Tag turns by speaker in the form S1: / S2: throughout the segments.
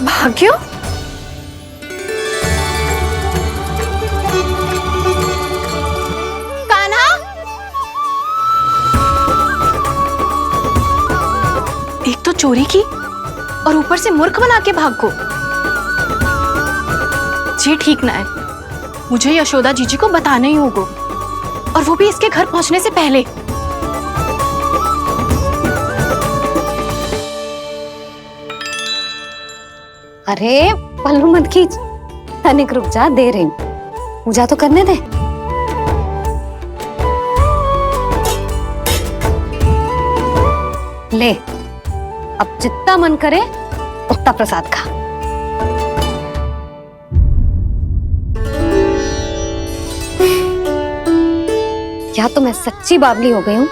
S1: भाग्य? कान्हा? एक तो चोरी की और ऊपर से मूर्ख बना के भागो। ये ठीक ना है, मुझे यशोदा जीजी को बताना ही होगा, और वो भी इसके घर पहुंचने से पहले।
S2: अरे पल्लू मत खींच, तनिक रुक जा, दे रही हूं, पूजा तो करने दे। ले, अब जितना मन करे उतना प्रसाद खा। या तो मैं सच्ची बावली हो गई हूँ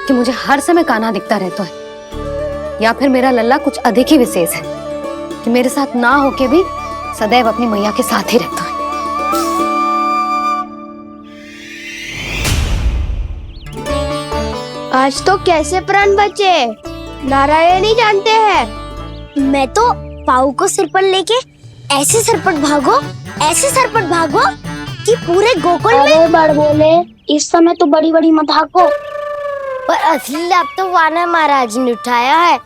S2: कि मुझे हर समय कान्हा दिखता रहता है, या फिर मेरा लल्ला कुछ अधिक ही विशेष है कि मेरे साथ ना होके भी सदैव अपनी मैया के साथ ही रहता है।
S3: आज तो कैसे प्राण बचे, नारायण ही जानते हैं। मैं तो पाऊ को सिर पर लेके ऐसे सरपट भागो कि पूरे गोकुल में बड़ बोले। इस समय तो बड़ी बड़ी मत हाको, पर असली लाभ तो वानर महाराज ने उठाया है।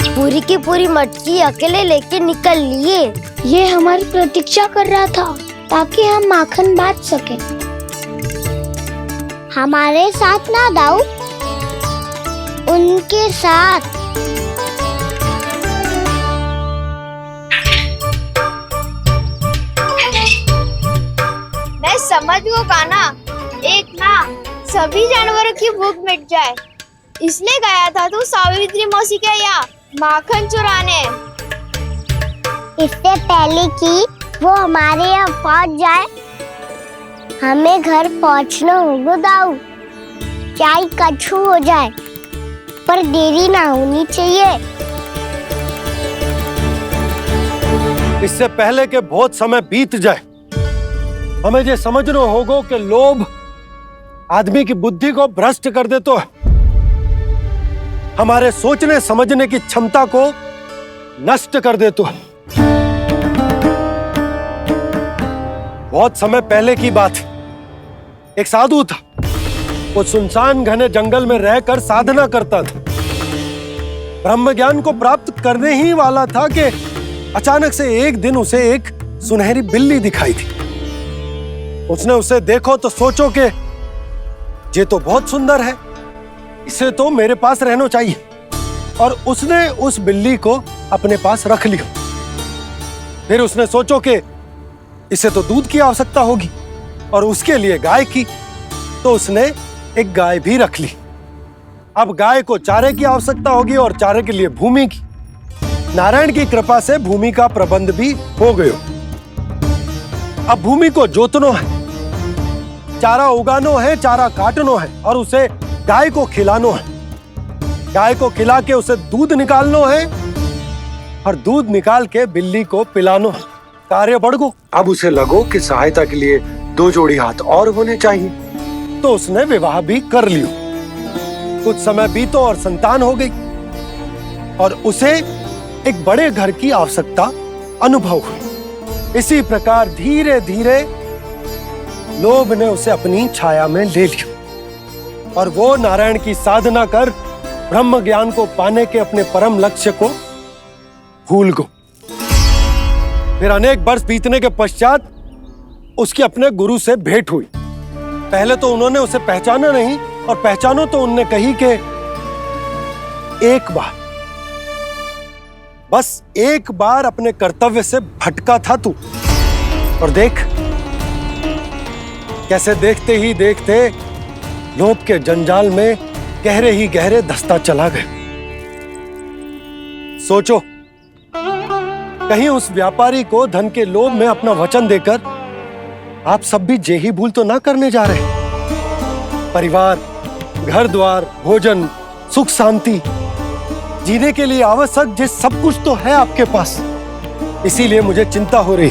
S3: पूरी की पूरी मटकी अकेले लेके निकल लिए। ये हमारी प्रतीक्षा कर रहा था ताकि हम माखन बांट सके। हमारे साथ ना दाऊ, उनके साथ। मैं समझ गो कान्हा, एक ना सभी जानवरों की भूख मिट जाए, इसलिए गया था तू सावित्री मौसी के यहाँ माखन चुराने। इससे पहले कि वो हमारे यहाँ पहुँच जाए, हमें घर पहुँचना होगा दाऊ, चाहे कछु हो जाए, पर देरी ना होनी चाहिए।
S4: इससे पहले कि बहुत समय बीत जाए, हमें ये समझना होगा कि लोभ आदमी की बुद्धि को भ्रष्ट कर दे, तो हमारे सोचने समझने की क्षमता को नष्ट कर दे। तो बहुत समय पहले की बात, एक साधु था, वो सुनसान घने जंगल में रहकर साधना करता था। ब्रह्म ज्ञान को प्राप्त करने ही वाला था कि अचानक से एक दिन उसे एक सुनहरी बिल्ली दिखाई थी। उसने उसे देखो तो सोचो कि ये तो बहुत सुंदर है, इसे तो मेरे पास रहना चाहिए, और उसने उस बिल्ली को अपने पास रख लिया। फिर उसने सोचो कि इसे तो दूध की आवश्यकता होगी और उसके लिए गाय की, तो उसने एक गाय भी रख ली। अब गाय को चारे की आवश्यकता होगी और चारे के लिए भूमि की। नारायण की कृपा से भूमि का प्रबंध भी हो गयो। अब भूमि को जोतनो है, चारा उगानो है, चारा काटनो है, और उसे गाय को खिलानो है। गाय को खिला के उसे दूध निकालनो है, और दूध निकाल के बिल्ली को पिलानो है। कार्य बढ़ गो। अब उसे लगो कि सहायता के लिए 2 जोड़ी हाथ और होने चाहिए, तो उसने विवाह भी कर लियो। कुछ समय बीतो और संतान हो गई, और उसे एक बड़े घर की आवश्यकता अनुभव हुई। इसी प्रकार धीरे धीरे लोभ ने उसे अपनी छाया में ले लिया, और वो नारायण की साधना कर ब्रह्म ज्ञान को पाने के अपने परम लक्ष्य को भूल गो। फिर अनेक वर्ष बीतने के पश्चात उसकी अपने गुरु से भेंट हुई। पहले तो उन्होंने उसे पहचाना नहीं, और पहचानो तो उनने कही कि एक बार, बस एक बार अपने कर्तव्य से भटका था तू, और देख कैसे देखते ही देखते लोभ के जंजाल में गहरे ही गहरे धंसता चला गया। सोचो, कहीं उस व्यापारी को धन के लोभ में अपना वचन देकर आप सब भी जे ही भूल तो ना करने जा रहे। परिवार, घर द्वार, भोजन, सुख शांति, जीने के लिए आवश्यक जिस सब कुछ तो है आपके पास। इसीलिए मुझे चिंता हो रही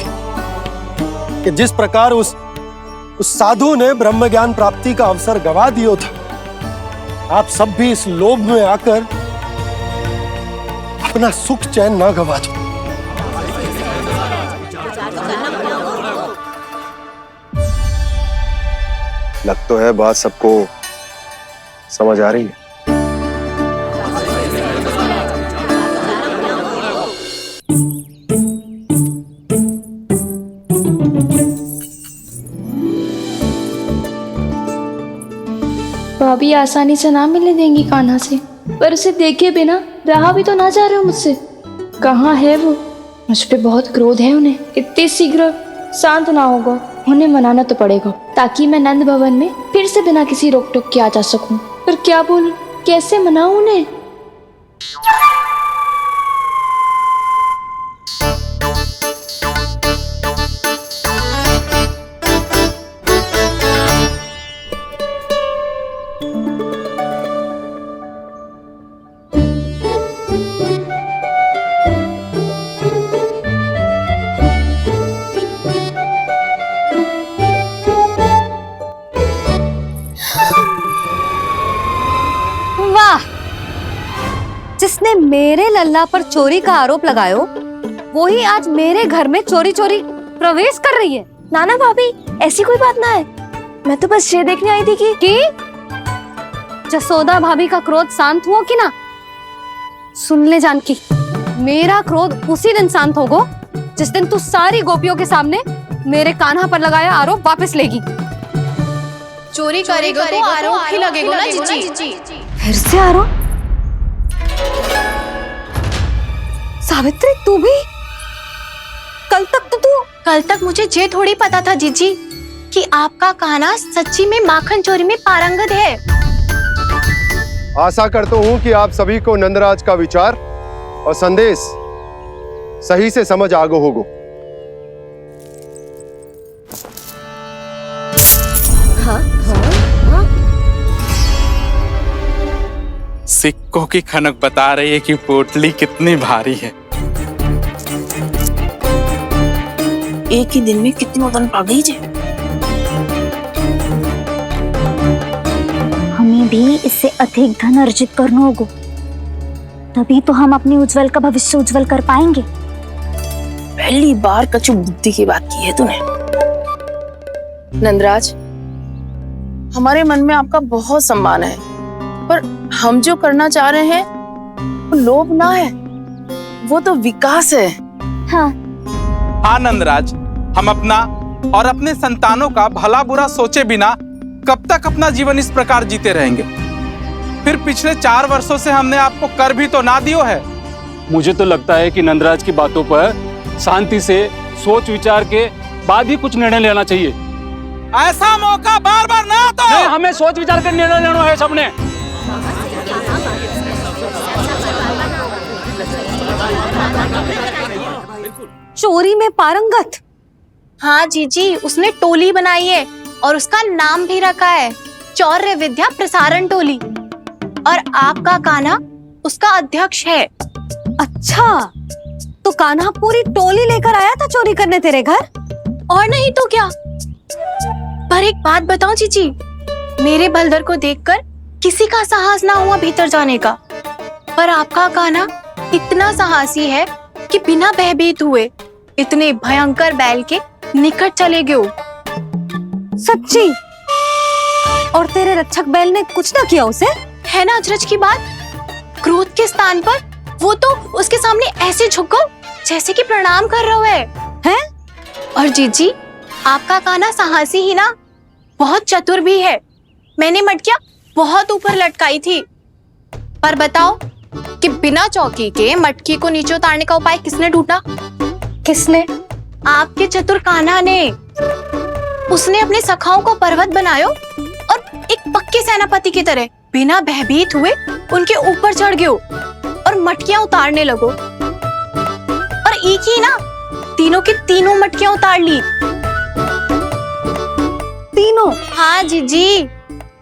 S4: कि जिस प्रकार उस साधु ने ब्रह्म ज्ञान प्राप्ति का अवसर गवा दिया था, आप सब भी इस लोभ में आकर अपना सुख चैन ना गवा दो। लग तो है बात सबको समझ आ रही है।
S5: भाभी आसानी से ना मिलने देंगी कान्हा से, पर उसे देखे बिना रहा भी तो ना जा रहे हो मुझसे। कहाँ है वो? मुझ पे बहुत क्रोध है उन्हें। इतने शीघ्र शांत ना होगा, उन्हें मनाना तो पड़ेगा ताकि मैं नंद भवन में फिर से बिना किसी रोक टोक के आ जा सकूं। पर क्या बोलूं, कैसे मनाऊं उन्हें?
S2: वाह, जिसने मेरे लल्ला पर चोरी का आरोप लगायो वो ही आज मेरे घर में चोरी चोरी प्रवेश कर रही है।
S5: नाना भाभी, ऐसी कोई बात ना है, मैं तो बस ये देखने आई थी कि
S2: जसोदा भाभी का क्रोध शांत हुआ कि ना? सुन ले जानकी, मेरा क्रोध उसी दिन शांत होगा जिस दिन तू सारी गोपियों के सामने मेरे कान्हा पर लगाया आरोप वापस लेगी।
S1: चोरी करेगा तो आरोप ही लगेगा ना जीजी।
S2: फिर से आरोप? सावित्री, तू भी?
S1: कल तक मुझे ये थोड़ी पता था जीजी कि आपका कान्हा सच्ची में माखन चोरी में पारंगत है।
S4: आशा करता हूं कि आप सभी को नंदराज का विचार और संदेश सही से समझ आगो होगो।
S6: सिक्कों की खनक बता रही है कि पोटली कितनी भारी है।
S7: एक ही दिन में कितनी वजन पा गई जे।
S3: हमें भी इससे अधिक धन अर्जित करना होगा, तभी तो हम अपने उज्जवल का भविष्य उज्जवल कर पाएंगे।
S7: पहली बार कछु बुद्धि की बात की है तूने। नंदराज, हमारे मन में आपका बहुत सम्मान है, पर हम जो करना चाह रहे हैं वो लोभ ना है, वो तो विकास है।
S6: हाँ नंदराज, हम अपना और अपने संतानों का भला बुरा सोचे बिना कब तक अपना जीवन इस प्रकार जीते रहेंगे? फिर पिछले 4 वर्षों से हमने आपको कर भी तो ना दियो है।
S8: मुझे तो लगता है कि नंदराज की बातों पर शांति से सोच विचार के बाद ही कुछ निर्णय लेना चाहिए।
S6: ऐसा मौका बार बार ना आता।
S8: नहीं, हमें सोच विचार कर निर्णय लेना है सबने।
S2: चोरी में पारंगत?
S1: हाँ जीजी, उसने टोली बनाई है और उसका नाम भी रखा है चौर्य विद्या प्रसारण टोली, और आपका कान्हा उसका अध्यक्ष है।
S2: अच्छा, तो कान्हा पूरी टोली लेकर आया था चोरी करने तेरे घर?
S1: और नहीं तो क्या। पर एक बात बताओ जीजी, मेरे बलदर को देखकर किसी का साहस ना हुआ भीतर जाने का, पर आपका कान्हा इतना साहसी है कि बिना भयभीत हुए इतने भयंकर बैल के निकट चले गए।
S2: सच्ची? और तेरे रक्षक बैल ने कुछ ना किया उसे?
S1: है ना अचरज की बात। क्रोध के स्थान पर वो तो उसके सामने ऐसे झुको जैसे कि प्रणाम कर रहा है। और जीजी, आपका कान्हा साहसी ही ना, बहुत चतुर भी है। मैंने मटकियां बहुत ऊपर लटकाई थी, पर बताओ कि बिना चौकी के मटकी को नीचे उतारने का उपाय किसने ढूंढा?
S2: किसने?
S1: आपके चतुर कान्हा ने। उसने अपने सखाओं को पर्वत बनायो और एक पक्के सेनापति की तरह बिना भयभीत हुए उनके ऊपर चढ़ गयो और मटकियां उतारने लगो। और एक ही ना, तीनों की तीनों मटकियां उतार ली।
S2: तीनों?
S1: हाँ जीजी,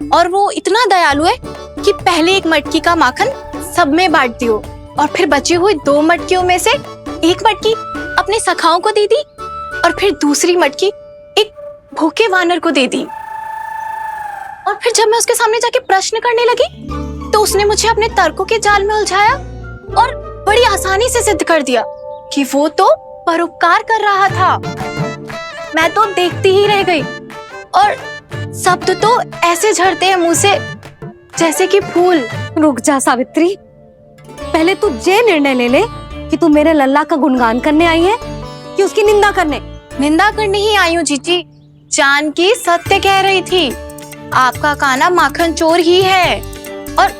S1: और वो इतना दयालु है कि पहले एक मटकी का माखन सब में बांट दियो और फिर बची हुई 2 मटकियों में से एक मटकी अपने सखाओं को दे दी और फिर दूसरी मटकी एक भूखे वानर को दे दी। और फिर जब मैं उसके सामने जाके प्रश्न करने लगी तो उसने मुझे अपने तर्कों के जाल में उलझाया और बड़ी आसानी से सिद्ध कर दिया कि वो तो परोपकार कर रहा था। मैं तो देखती ही रह गई और शब्द तो ऐसे झड़ते हैं मुंह से जैसे कि फूल।
S2: रुक जा सावित्री, पहले तू ये निर्णय ले ले कि तू मेरे लल्ला का गुणगान करने आई है कि उसकी निंदा करने।
S1: निंदा करने ही आई हूँ जीजी। जानकी सत्य कह रही थी, आपका कान्हा माखन चोर ही है और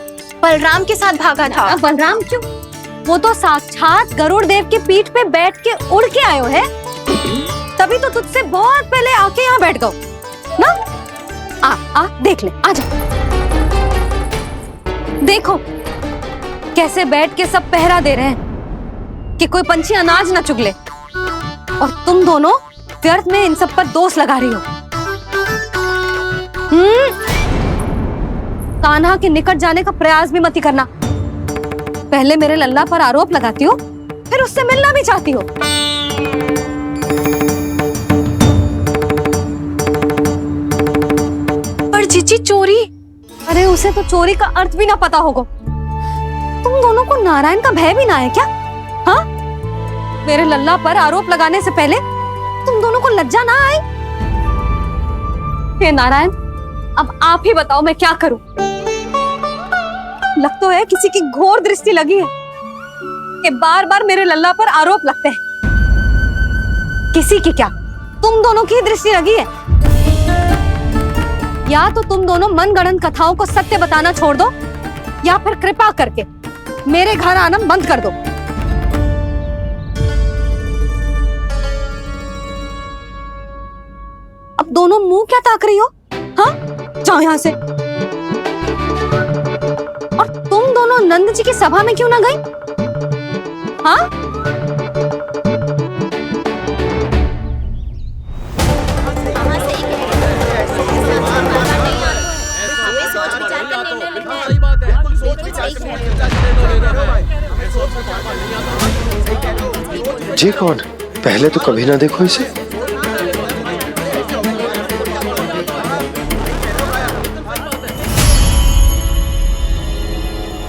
S1: बलराम के साथ भागा था।
S2: बलराम क्यों? वो तो साक्षात गरुड़ देव की पीठ पे बैठ के उड़ के आयो है, तभी तो तुझसे बहुत पहले आके यहाँ बैठ गओ ना। आ देख ले, आ जा। देखो कैसे बैठ के सब पहरा दे रहे हैं कि कोई पंछी अनाज ना चुगले, और तुम दोनों व्यर्थ में इन सब पर दोष लगा रही हो। कान्हा के निकट जाने का प्रयास भी मत ही करना। पहले मेरे लल्ला पर आरोप लगाती हो, फिर उससे मिलना भी चाहती हो।
S1: पर जीजी चोरी?
S2: अरे उसे तो चोरी का अर्थ भी ना पता होगा। तुम दोनों को नारायण का भय भी ना है क्या? हाँ, मेरे लल्ला पर आरोप लगाने से पहले तुम दोनों को लज्जा ना आई? हे नारायण, अब आप ही बताओ मैं क्या करूं। लग तो है किसी की घोर दृष्टि लगी है कि बार बार मेरे लल्ला पर आरोप लगते हैं। किसी की क्या, तुम दोनों की दृष्टि लगी है। या तो तुम दोनों मनगढ़ंत कथाओं को सत्य बताना छोड़ दो, या फिर कृपा करके मेरे घर आना बंद कर दो। अब दोनों मुंह क्या ताक रही हो? हाँ, जाओ यहां से। और तुम दोनों नंद जी की सभा में क्यों ना गई? हाँ,
S4: जी कौन? पहले तो कभी ना देखो इसे।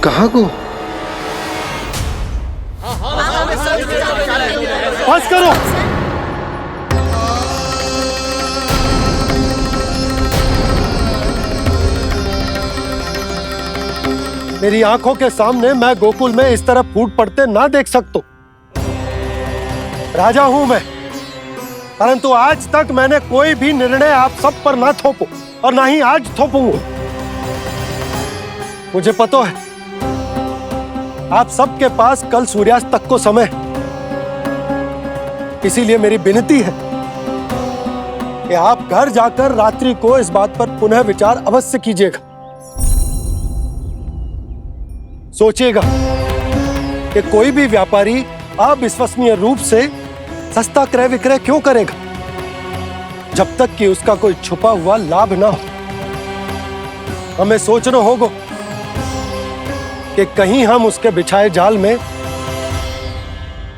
S4: कहाँ को? बस करो। मेरी आंखों के सामने मैं गोकुल में इस तरह फूट पड़ते ना देख सकता। राजा हूं मैं, परंतु आज तक मैंने कोई भी निर्णय आप सब पर ना थोपो और ना ही आज थोपूंगा। मुझे पता है आप सबके पास कल सूर्यास्त तक को समय, इसीलिए मेरी विनती है कि आप घर जाकर रात्रि को इस बात पर पुनः विचार अवश्य कीजिएगा। सोचिएगा कि कोई भी व्यापारी अविश्वसनीय रूप से सस्ता क्रय विक्रय क्यों करेगा जब तक कि उसका कोई छुपा हुआ लाभ ना हो। हमें सोचना होगा कि कहीं हम उसके बिछाए जाल में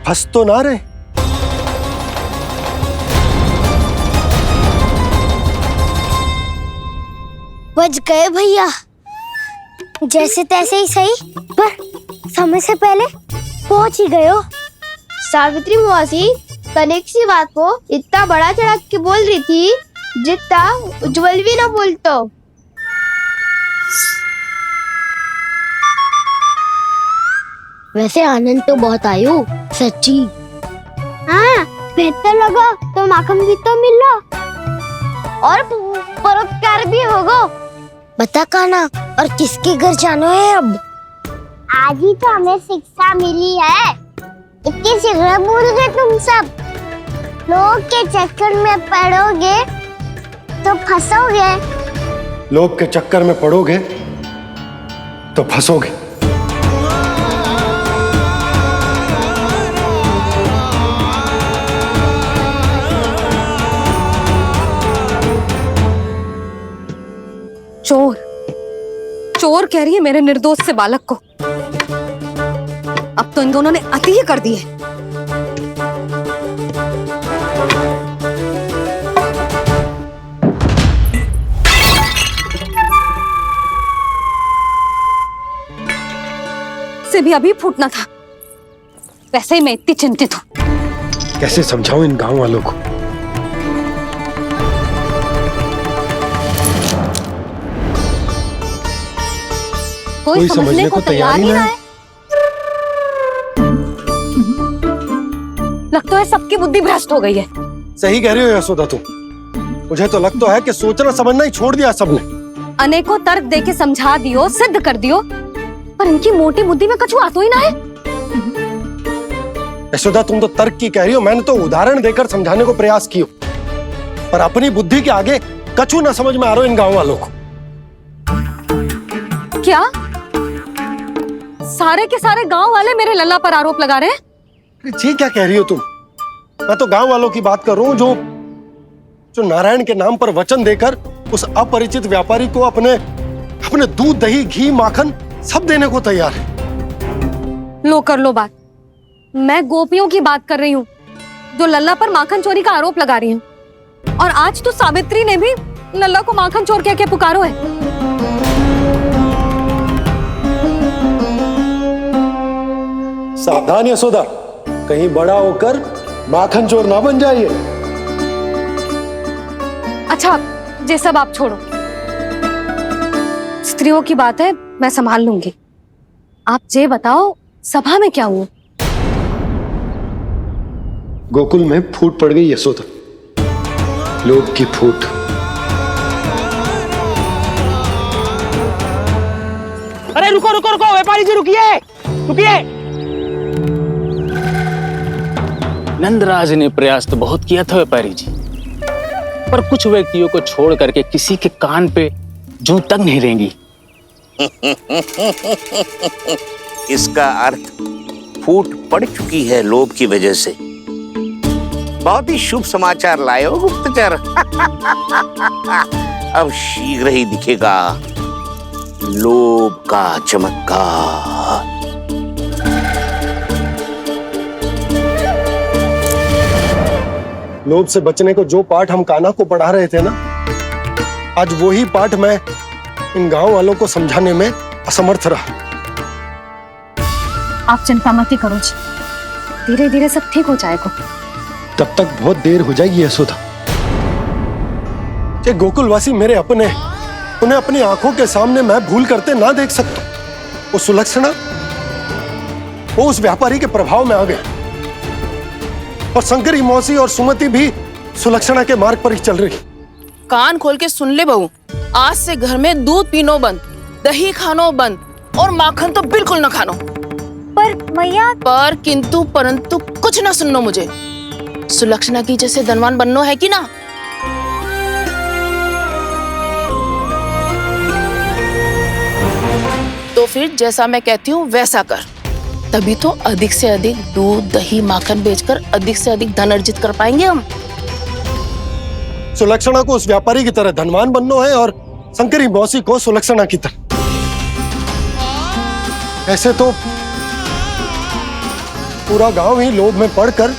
S4: फंस तो ना रहे।
S3: बच गए भैया, जैसे तैसे ही सही, पर समय से पहले पहुंच ही गए हो।
S5: सावित्री मौसी कनेक सी बात को इतना बड़ा चढ़ा के बोल रही थी जितना उज्जवल भी ना बोलतो।
S3: वैसे आनंद तो बहुत आयो, सच्ची। हाँ, बेहतर लगा तो माखन भी तो मिला और परोपकार भी होगा। बता कान्हा, और किसके घर जाना है अब? आज ही तो हमें शिक्षा मिली है, इतनी शीघ्र भूल गए तुम सब। लोग के चक्कर में पड़ोगे तो फंसोगे।
S4: लोग के चक्कर में पड़ोगे तो फंसोगे।
S2: चोर चोर कह रही है मेरे निर्दोष से बालक को। अब तो इन दोनों ने अति ही कर दी है। से भी अभी फूटना था, वैसे ही मैं इतनी चिंतित हूँ।
S4: कैसे समझाऊं इन गांव वालों को?
S2: कोई समझने को तैयार ही ना है। लगता है सबकी बुद्धि भ्रष्ट हो गई है।
S4: सही कह रही हो यशोदा तुम। मुझे तो लगता है कि सोचना समझना ही छोड़ दिया सबने।
S2: अनेकों तर्क देके समझा दियो, सिद्ध कर दियो, पर इनकी मोटी बुद्धि में कछु आतो ही ना है।
S4: यशोदा तुम तो तर्क की कह रही हो, मैंने तो उदाहरण देकर समझाने को प्रयास किया, पर अपनी बुद्धि के आगे कछु ना समझ में आ रहा इन गांव वालों को।
S2: क्या सारे के सारे गांव वाले मेरे लल्ला पर आरोप लगा रहे हैं?
S4: जी क्या कह रही हो तुम? मैं तो गांव वालों की बात कर रहा हूं जो नारायण के नाम पर वचन देकर उस अपरिचित व्यापारी को अपने दूध, दही, घी, माखन सब देने को तैयार है।
S2: लो कर लो बात। मैं गोपियों की बात कर रही हूँ जो लल्ला पर माखन चोरी का आरोप लगा रही हैं। और आज तो सावित्री ने भी लल्ला को माखन चोर कह के पुकारो है।
S4: सावधान यशोदा, कहीं बड़ा होकर माखन चोर ना बन जाइए।
S2: अच्छा, ये सब आप छोड़ो, स्त्रियों की बात है, मैं संभाल लूंगी। आप ये बताओ सभा में क्या हुआ?
S4: गोकुल में फूट पड़ गई यशोदा, लोभ की फूट।
S9: अरे रुको रुको रुको, व्यापारी जी रुकिए रुकिए।
S8: नंदराज ने प्रयास तो बहुत किया था व्यापारी जी, पर कुछ व्यक्तियों को छोड़ करके किसी के कान पे जूं तक नहीं रेंगी।
S10: इसका अर्थ फूट पड़ चुकी है लोभ की वजह से। बहुत ही शुभ समाचार लाए हो गुप्तचर। अब शीघ्र ही दिखेगा लोभ का चमत्कार।
S4: लोभ से बचने को जो पाठ हम कान्हा को पढ़ा रहे थे ना, आज वही पाठ मैं इन गांव वालों को समझाने में असमर्थ रहा।
S2: आप चिंता मत करो जी, धीरे धीरे सब ठीक हो जाएगा।
S4: तब तक बहुत देर हो जाएगी यशोदा। ये गोकुलवासी मेरे अपने, उन्हें अपनी आंखों के सामने मैं भूल करते ना देख सकता। वो सुलक्षणा, वो उस व्यापारी के प्रभाव में आ गए, और शंकरी मौसी और सुमति भी सुलक्षणा के मार्ग पर ही चल रही।
S7: कान खोल के सुन ले बहू, आज से घर में दूध पीनो बंद, दही खानो बंद, और माखन तो बिल्कुल न खानो।
S3: पर मैया,
S7: पर किंतु परंतु कुछ ना सुननो मुझे। सुलक्षणा की जैसे धनवान बननो है कि ना? तो फिर जैसा मैं कहती हूँ वैसा कर, तभी तो अधिक से अधिक दूध, दही, माखन बेचकर अधिक से अधिक धन अर्जित कर पाएंगे हम।
S4: सुलक्षणा को उस व्यापारी की तरह धनवान बनना है और शंकरी मौसी को सुलक्षणा की तरह। ऐसे तो पूरा गांव ही लोभ में पड़कर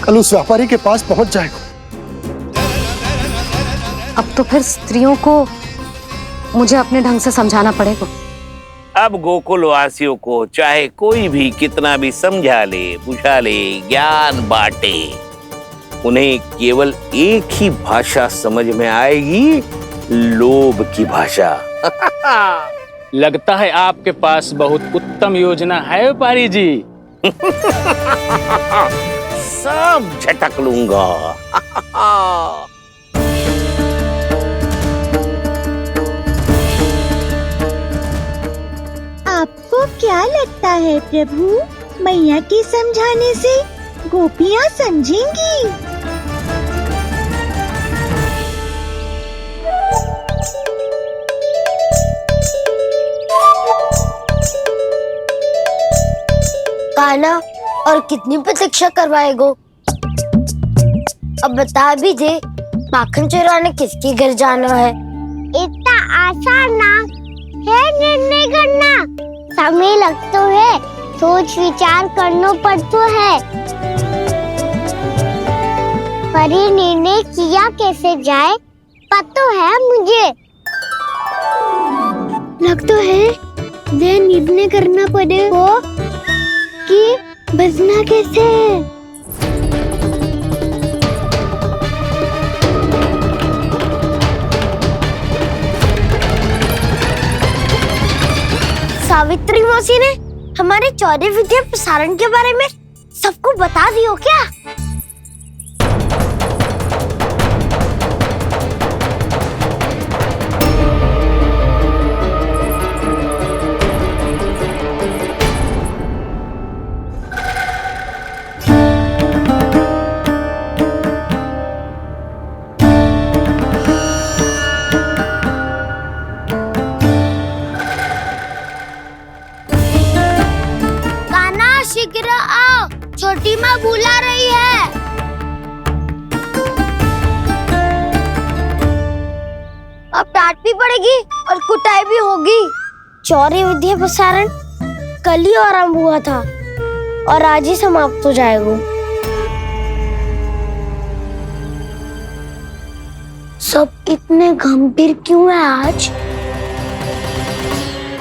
S4: कल उस व्यापारी के पास पहुंच जाएगा।
S2: अब तो फिर स्त्रियों को मुझे अपने ढंग से समझाना पड़ेगा।
S10: अब गोकुल वासियों को चाहे कोई भी कितना भी समझा ले, बुझा ले, ज्ञान बांटे, उन्हें केवल एक ही भाषा समझ में आएगी, लोभ की भाषा।
S8: लगता है आपके पास बहुत उत्तम योजना है व्यापारी जी।
S10: सब झटक लूंगा।
S3: आपको क्या लगता है प्रभु, मैया के समझाने से गोपियाँ समझेंगी? कान्हा, और कितनी प्रतीक्षा करवाएगो? अब बता भी दे, माखन चुराने किसके घर जाना है? इतना आसान ना है निर्णय करना, समय लगता है, सोच विचार करना पड़ता है। पर ये निर्णय किया कैसे जाए पता है मुझे। लगता है ये निर्णय करना पड़ेगा कि बजना कैसे है? सावित्री मौसी ने हमारे चौर्य विद्या प्रसारण के बारे में सबको बता दियो क्या? शीघ्र आओ, छोटी माँ बुला रही है। अब डांट भी पड़ेगी और कुटाई भी होगी। चौर्य विद्या प्रसारण कल ही आरंभ हुआ था और आज ही समाप्त हो जाएगा। सब इतने गंभीर क्यों है आज?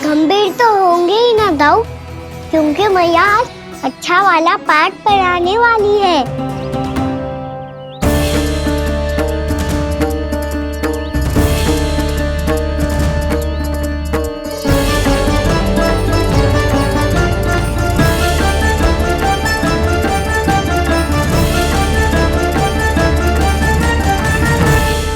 S3: गंभीर तो होंगे ही ना दाऊ, क्योंकि मैया आज अच्छा वाला पाठ पढ़ाने वाली है।